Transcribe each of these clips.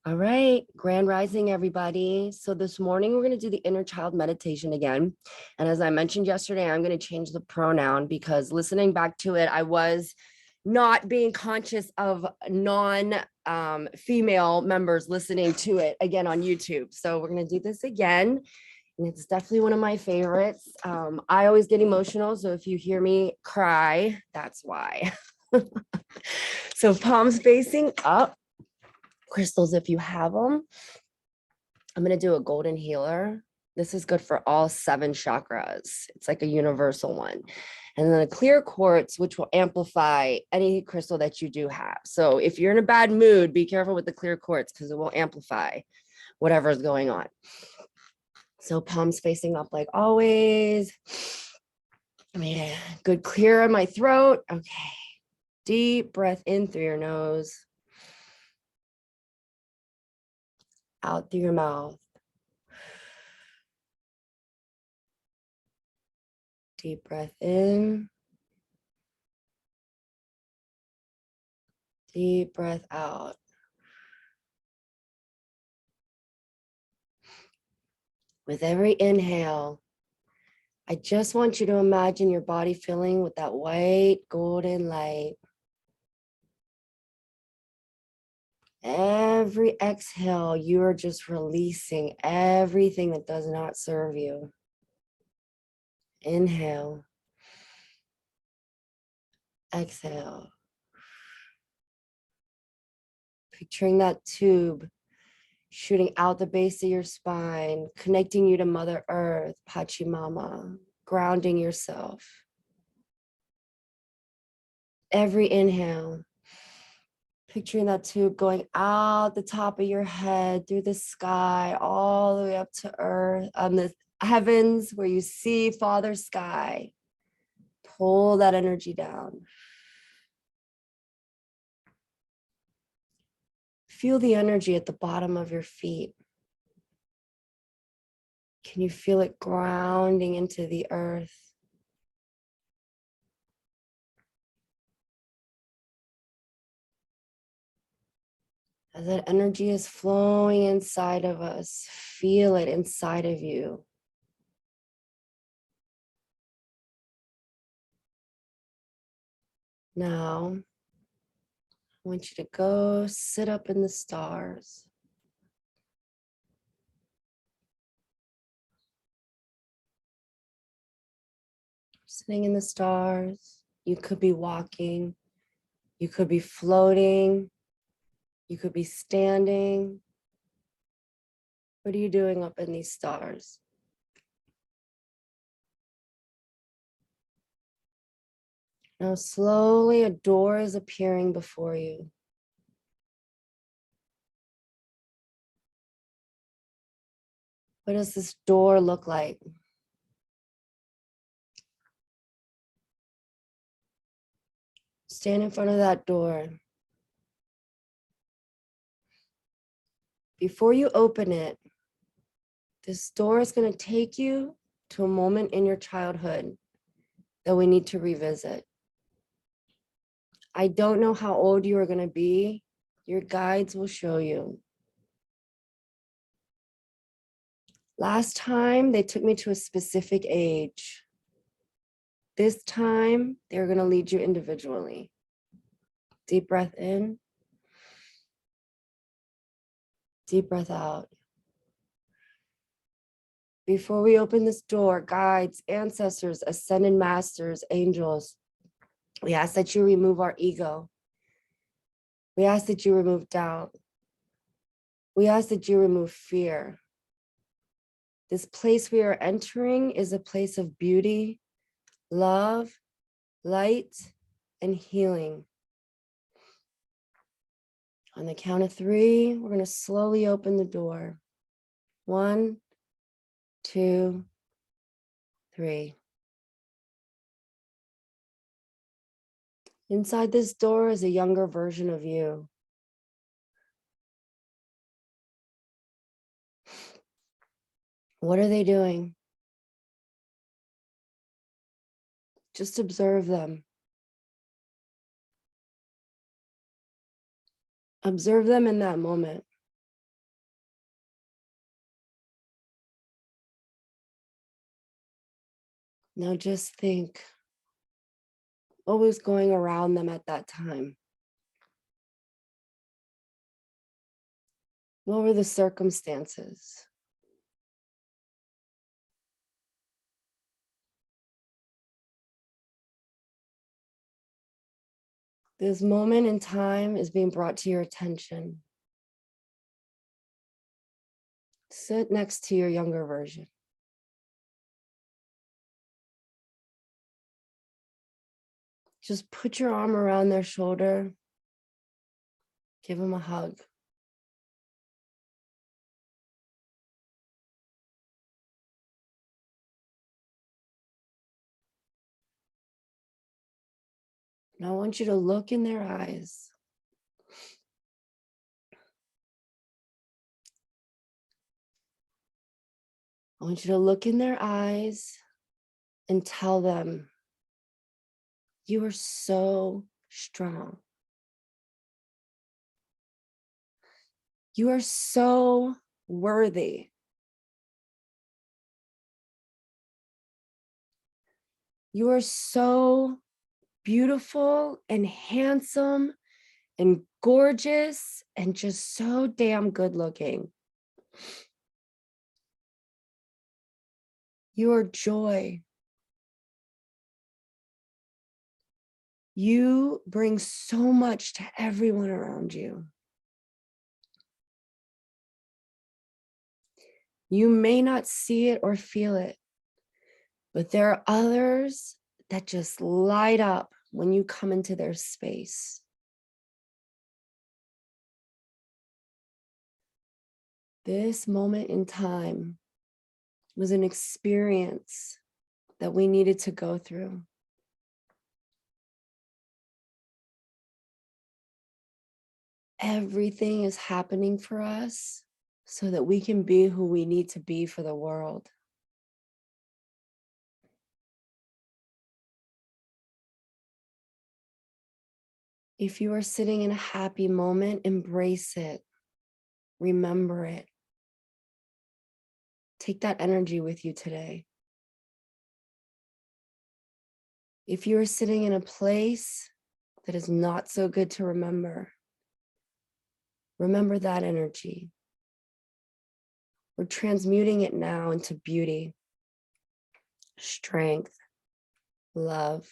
All right, grand rising, everybody. So this morning we're going to do the inner child meditation again. And as I mentioned yesterday, I'm going to change the pronoun because listening back to it, I was not being conscious of non-female members listening to it again on YouTube. So we're going to do this again. And it's definitely one of my favorites. I always get emotional. So if you hear me cry, that's why. So palms facing up. Crystals if you have them. I'm going to do a golden healer. This is good for all 7 chakras. It's like a universal one. And then a clear quartz, which will amplify any crystal that you do have. So if you're in a bad mood, be careful with the clear quartz because it will amplify whatever is going on. So palms facing up like always. Yeah, good clear in my throat. Okay. Deep breath in through your nose. Out through your mouth. Deep breath in. Deep breath out. With every inhale, I just want you to imagine your body filling with that white golden light. Every exhale, you are just releasing everything that does not serve you. Inhale. Exhale. Picturing that tube shooting out the base of your spine, connecting you to Mother Earth, Pachamama, grounding yourself. Every inhale, picturing that tube going out the top of your head, through the sky, all the way up to earth, on the heavens where you see Father Sky. Pull that energy down. Feel the energy at the bottom of your feet. Can you feel it grounding into the earth? As that energy is flowing inside of us, feel it inside of you. Now, I want you to go sit up in the stars. Sitting in the stars, you could be walking, you could be floating, you could be standing. What are you doing up in these stars? Now slowly a door is appearing before you. What does this door look like? Stand in front of that door. Before you open it, this door is going to take you to a moment in your childhood that we need to revisit. I don't know how old you are going to be. Your guides will show you. Last time, they took me to a specific age. This time, they're going to lead you individually. Deep breath in. Deep breath out. Before we open this door, guides, ancestors, ascended masters, angels, we ask that you remove our ego. We ask that you remove doubt. We ask that you remove fear. This place we are entering is a place of beauty, love, light, and healing. On the count of 3, we're going to slowly open the door. 1, 2, 3. Inside this door is a younger version of you. What are they doing? Just observe them. Observe them in that moment. Now just think what was going around them at that time. What were the circumstances? This moment in time is being brought to your attention. Sit next to your younger version. Just put your arm around their shoulder. Give them a hug. And I want you to look in their eyes. I want you to look in their eyes and tell them, you are so strong. You are so worthy. You are so beautiful and handsome and gorgeous and just so damn good looking. You are joy. You bring so much to everyone around you. You may not see it or feel it, but there are others that just light up when you come into their space. This moment in time was an experience that we needed to go through. Everything is happening for us so that we can be who we need to be for the world. If you are sitting in a happy moment, embrace it. Remember it. Take that energy with you today. If you are sitting in a place that is not so good to remember, remember that energy. We're transmuting it now into beauty, strength, love.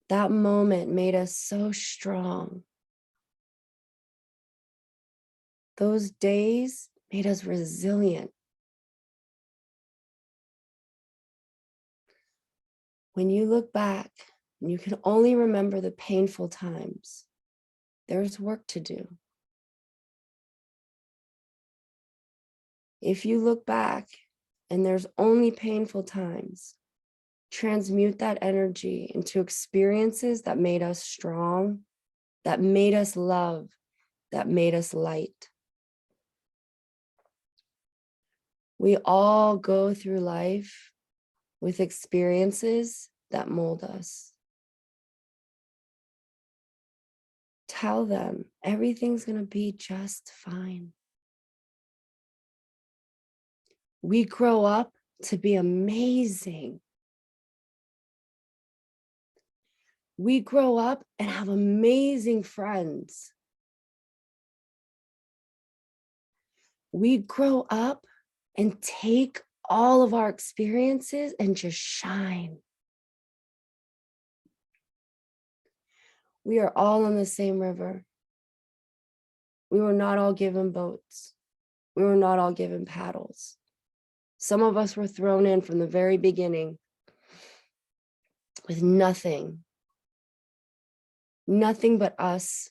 That moment made us so strong. Those days made us resilient. When you look back and you can only remember the painful times, there's work to do. If you look back and there's only painful times, transmute that energy into experiences that made us strong, that made us love, that made us light. We all go through life with experiences that mold us. Tell them everything's going to be just fine. We grow up to be amazing. We grow up and have amazing friends. We grow up and take all of our experiences and just shine. We are all on the same river. We were not all given boats. We were not all given paddles. Some of us were thrown in from the very beginning with nothing but us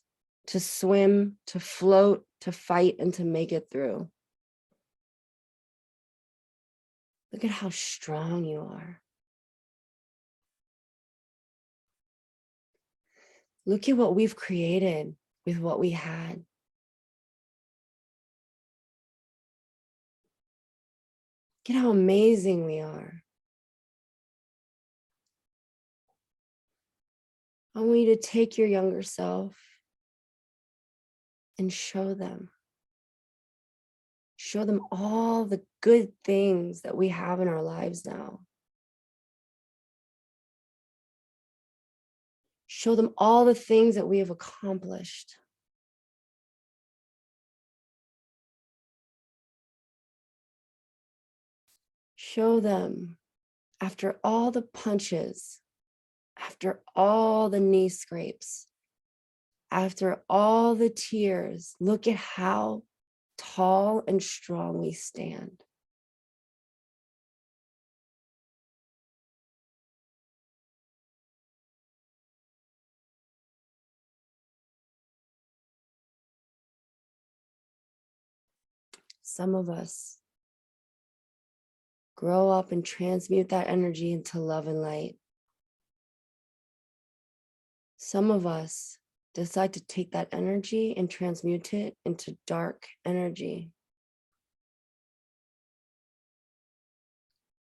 to swim, to float, to fight, and to make it through. Look at how strong you are. Look at what we've created with what we had. Look at how amazing we are. I want you to take your younger self and show them. Show them all the good things that we have in our lives now. Show them all the things that we have accomplished. Show them after all the punches, after all the knee scrapes, after all the tears, look at how tall and strong we stand. Some of us grow up and transmute that energy into love and light. Some of us decide to take that energy and transmute it into dark energy.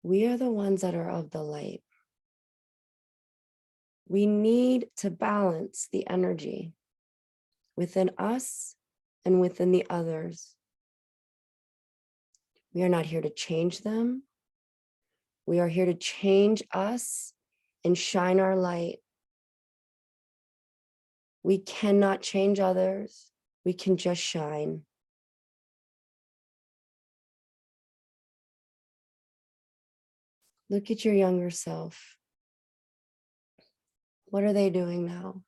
We are the ones that are of the light. We need to balance the energy within us and within the others. We are not here to change them. We are here to change us and shine our light. We cannot change others. We can just shine. Look at your younger self. What are they doing now?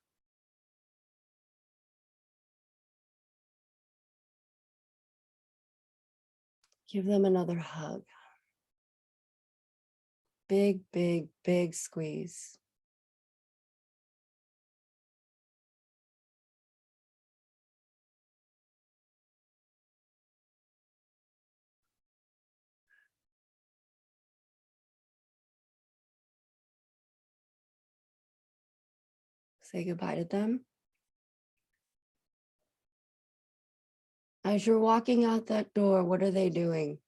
Give them another hug. Big, big, big squeeze. Say goodbye to them. As you're walking out that door, what are they doing?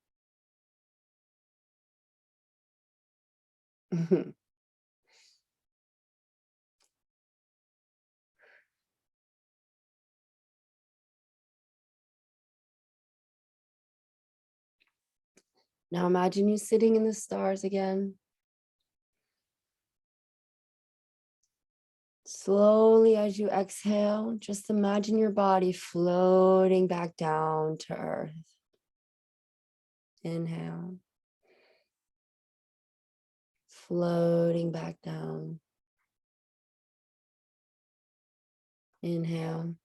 Now imagine you sitting in the stars again. Slowly, as you exhale, just imagine your body floating back down to earth. Inhale. Floating back down. Inhale.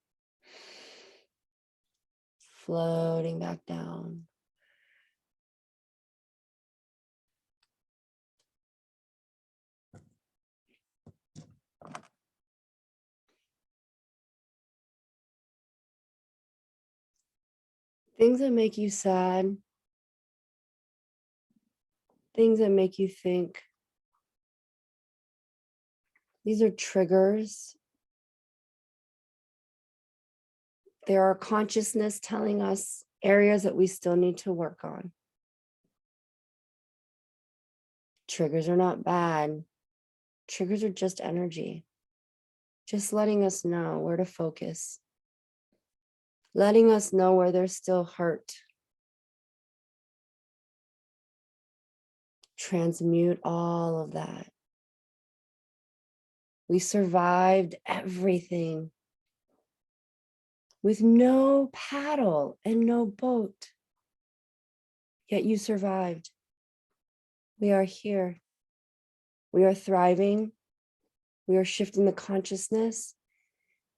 Floating back down. Things that make you sad, things that make you think. These are triggers. There are consciousness telling us areas that we still need to work on. Triggers are not bad. Triggers are just energy. Just letting us know where to focus. Letting us know where there's still hurt. Transmute all of that. We survived everything with no paddle and no boat. Yet you survived. We are here. We are thriving. We are shifting the consciousness,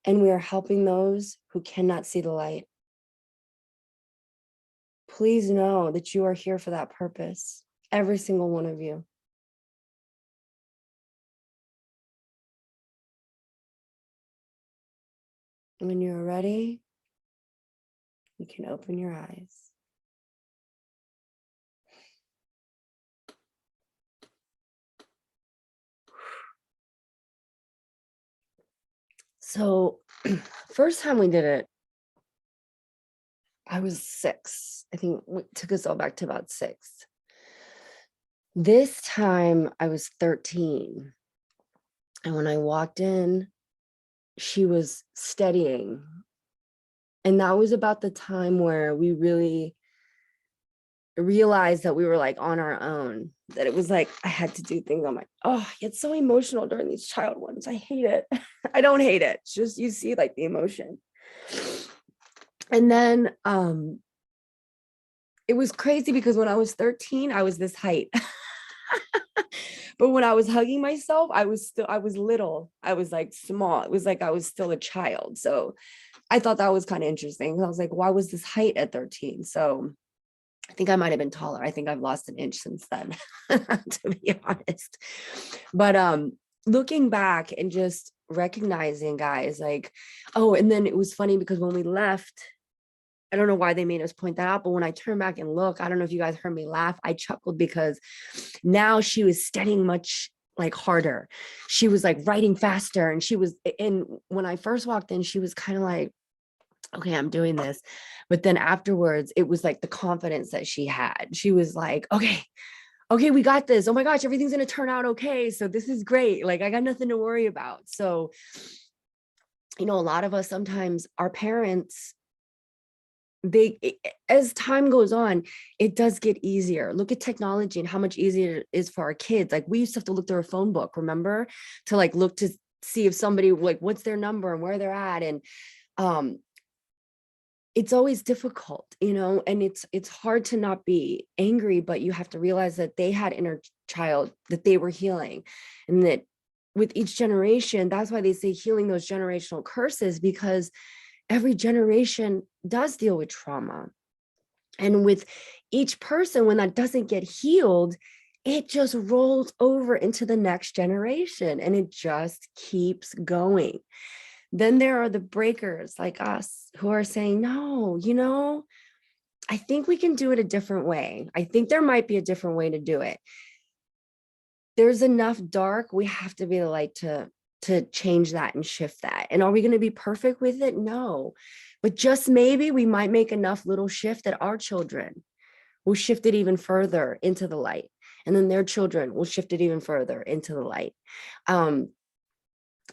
and we are helping those who cannot see the light. Please know that you are here for that purpose, every single one of you. When you're ready, you can open your eyes. So, first time we did it, I was 6. I think it took us all back to about 6. This time I was 13. And when I walked in, she was studying. And that was about the time where we really realized that we were like on our own, that it was like I had to do things. I'm like, oh, it's so emotional during these child ones. I hate it. I don't hate it. It's just you see like the emotion. And then it was crazy because when I was 13, I was this height. But when I was hugging myself, I was little. I was like small. It was like I was still a child. So I thought that was kind of interesting. I was like, why was this height at 13? So I think I might have been taller. I think I've lost an inch since then, to be honest. But looking back and just recognizing, guys, like, oh, and then it was funny because when we left, I don't know why they made us point that out, but when I turn back and look, I don't know if you guys heard me laugh. I chuckled because now she was studying much like harder. She was like writing faster, and when I first walked in, she was kind of like, okay, I'm doing this. But then afterwards, it was like the confidence that she had. She was like, okay, we got this. Oh my gosh, everything's going to turn out okay. So this is great. Like I got nothing to worry about. So, a lot of us, sometimes our parents, as time goes on, it does get easier. Look at technology and how much easier it is for our kids. Like we used to have to look through a phone book, remember, to like look to see if somebody, like, what's their number and where they're at. And it's always difficult, and it's hard to not be angry, but you have to realize that they had inner child that they were healing, and that with each generation, that's why they say healing those generational curses, because every generation does deal with trauma. And with each person, when that doesn't get healed, it just rolls over into the next generation and it just keeps going. Then there are the breakers like us who are saying, no, I think we can do it a different way. I think there might be a different way to do it. There's enough dark. We have to be the light to change that and shift that. And are we going to be perfect with it? No. But just maybe we might make enough little shift that our children will shift it even further into the light. And then their children will shift it even further into the light.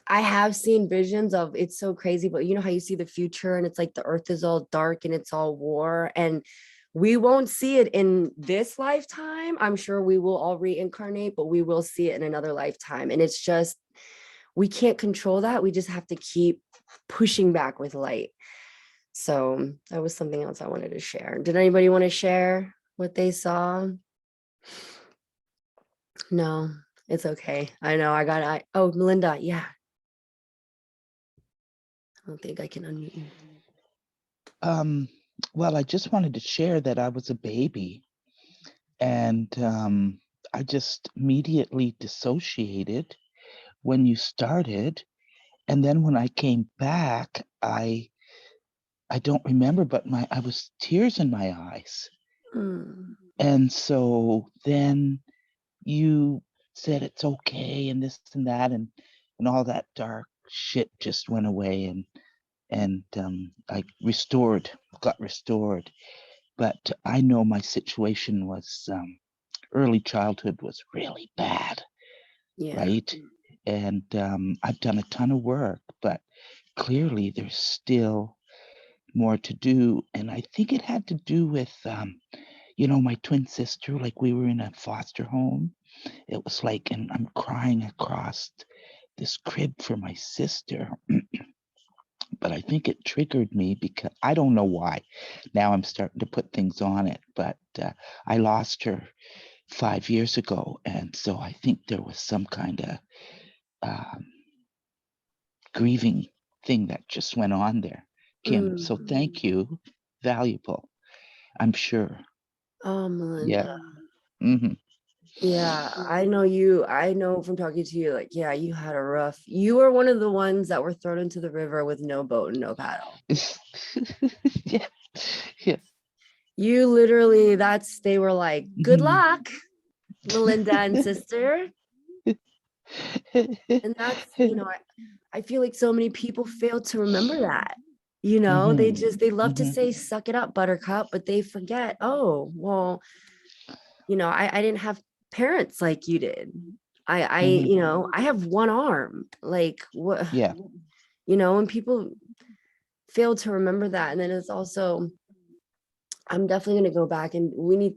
I have seen visions of, it's so crazy, but you know how you see the future and it's like the earth is all dark and it's all war, and we won't see it in this lifetime. I'm sure we will all reincarnate, but we will see it in another lifetime. And it's just, we can't control that. We just have to keep pushing back with light. So that was something else I wanted to share. Did anybody want to share what they saw? No, it's okay. I know oh, Melinda. Yeah. I don't think I can unmute you. Well, I just wanted to share that I was a baby, and I just immediately dissociated when you started, and then when I came back, I don't remember, but I was tears in my eyes, and so then you said it's okay, and this and that, and all that dark shit just went away, and I got restored. But I know my situation was early childhood was really bad, right? And I've done a ton of work, but clearly there's still more to do. And I think it had to do with, my twin sister, like we were in a foster home. It was like, and I'm crying across this crib for my sister. But I think it triggered me because I don't know why. Now I'm starting to put things on it, but I lost her 5 years ago. And so I think there was some kind of grieving thing that just went on there, Kim. So thank you. Valuable, I'm sure. Oh, Melinda. Yeah. Mm-hmm. Yeah, I know from talking to you, like, yeah, you had a rough, you were one of the ones that were thrown into the river with no boat and no paddle. Yeah. Yeah. You literally, they were like, good luck, Melinda and sister. And that's, I feel like so many people fail to remember that. They love to say, suck it up, buttercup, but they forget, oh, well, I didn't have parents like you did. I have one arm. Like, what? Yeah. And people fail to remember that. And then it's also, I'm definitely gonna go back and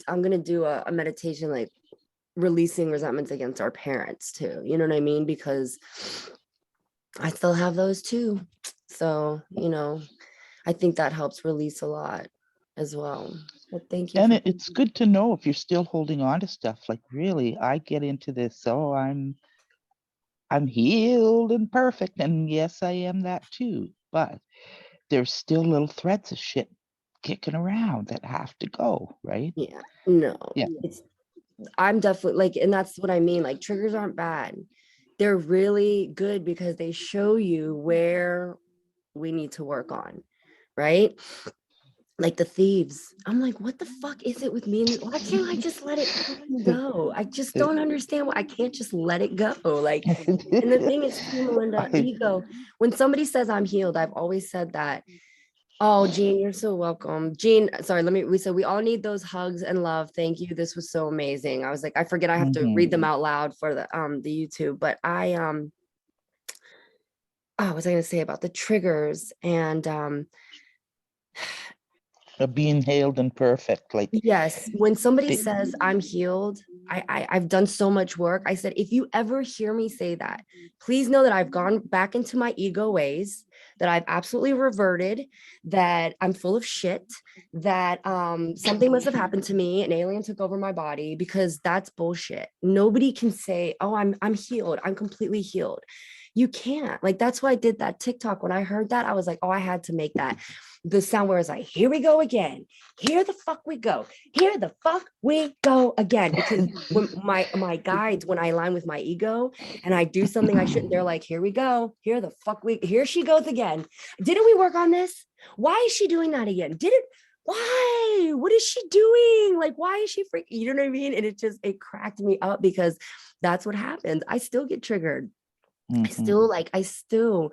I'm gonna do a meditation, like releasing resentments against our parents too. You know what I mean? Because I still have those too. So, I think that helps release a lot as well. But thank you And for it's good to know if you're still holding on to stuff. Like really, I get into this, oh, I'm healed and perfect. And yes, I am that too. But there's still little threads of shit kicking around that have to go, right? yeah, no, Yeah. I'm definitely like, and that's what I mean. Like triggers aren't bad. They're really good because they show you where we need to work on, right? Like the thieves. I'm like, what the fuck is it with me? And why can't I just let it fucking go? I just don't understand why I can't just let it go. Like, and the thing is too, Melinda, ego. When somebody says I'm healed, I've always said that. Oh, Jean, you're so welcome. Jean, sorry, we said we all need those hugs and love. Thank you. This was so amazing. I was like, I forget I have to Mhm. read them out loud for the YouTube, but oh, what was I gonna say about the triggers and Being hailed and perfect, like yes, when somebody it, says I'm healed, I've done so much work. I said, if you ever hear me say that, please know that I've gone back into my ego ways, that I've absolutely reverted, that I'm full of shit, that something must have happened to me, an alien took over my body, because that's bullshit. Nobody can say, oh, I'm healed, I'm completely healed. You can't. Like that's why I did that TikTok. When I heard that, I was like, oh, I had to make that the sound where it's like, here we go again. Here the fuck we go. Here the fuck we go again. Because when my guides, when I align with my ego and I do something I shouldn't, they're like, here we go. Here she goes again. Didn't we work on this? Why is she doing that again? Why? What is she doing? Like, why is she freaking? You know what I mean? And it cracked me up because that's what happens. I still get triggered. mhm. I still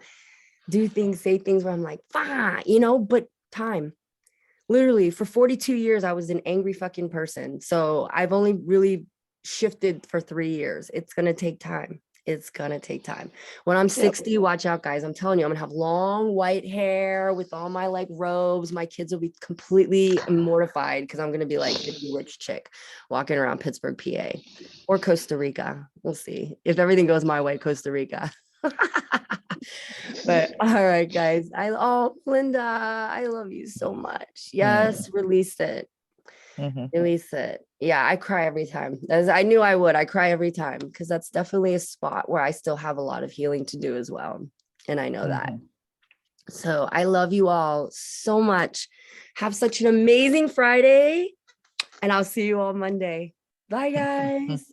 do things, say things where I'm like, fine, but time. Literally for 42 years, I was an angry fucking person. So I've only really shifted for 3 years. It's going to take time. It's going to take time. When I'm Yep. 60, watch out, guys. I'm telling you, I'm going to have long white hair with all my like robes. My kids will be completely mortified because I'm going to be like the rich chick walking around Pittsburgh, PA or Costa Rica. We'll see if everything goes my way, Costa Rica. But all right, guys. Linda, I love you so much. Yes, release it. Mhm. Release it. Yeah, I cry every time. As I knew I would. I cry every time because that's definitely a spot where I still have a lot of healing to do as well. And I know that. Mhm. So I love you all so much. Have such an amazing Friday. And I'll see you all Monday. Bye, guys.